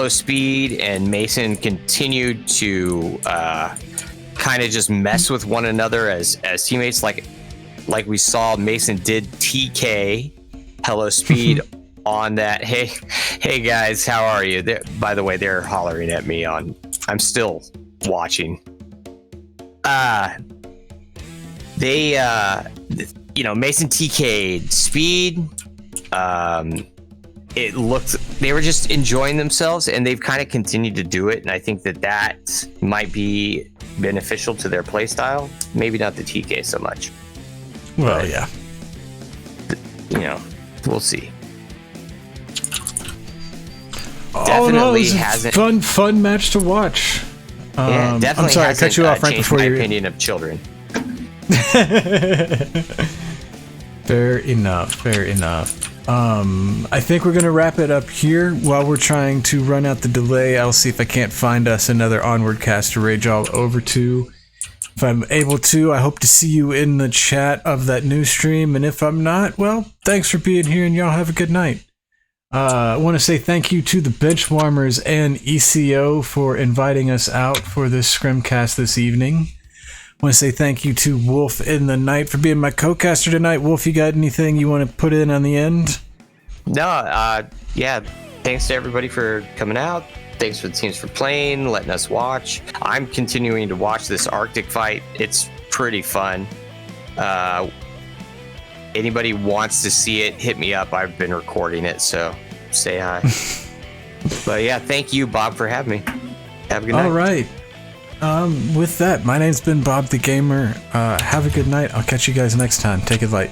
S2: Speed and Mason continued to kind of just mess with one another as teammates. Like we saw Mason did TK Hello Speed on that. Hey guys, how are you? By the way, they're hollering at me I'm still watching. Mason TK'd Speed. They were just enjoying themselves, and they've kind of continued to do it. And I think that might be beneficial to their play style. Maybe not the TK so much.
S1: Well,
S2: but,
S1: yeah.
S2: We'll see.
S1: Definitely hasn't. Fun match to watch.
S2: Yeah, definitely.
S1: I'm sorry, I cut you off right before your
S2: opinion of children.
S1: Fair enough. I think we're gonna wrap it up here while we're trying to run out the delay. I'll see if I can't find us another Onward cast to rage all over to. If I'm able to, I hope to see you in the chat of that new stream. And if I'm not, well, thanks for being here and y'all have a good night. I want to say thank you to the Benchwarmers and E.C.O for inviting us out for this Scrimcast this evening. I want to say thank you to Wolf in the Night for being my co-caster tonight. Wolf, you got anything you want to put in on the end?
S2: No, yeah. Thanks to everybody for coming out. Thanks for the teams for playing, letting us watch. I'm continuing to watch this Arctic fight. It's pretty fun. Anybody wants to see it, hit me up. I've been recording it, so say hi. But yeah, thank you, Bob, for having me. Have a good night.
S1: All right. With that, my name's been Bob the Gamer. Have a good night. I'll catch you guys next time. Take it light.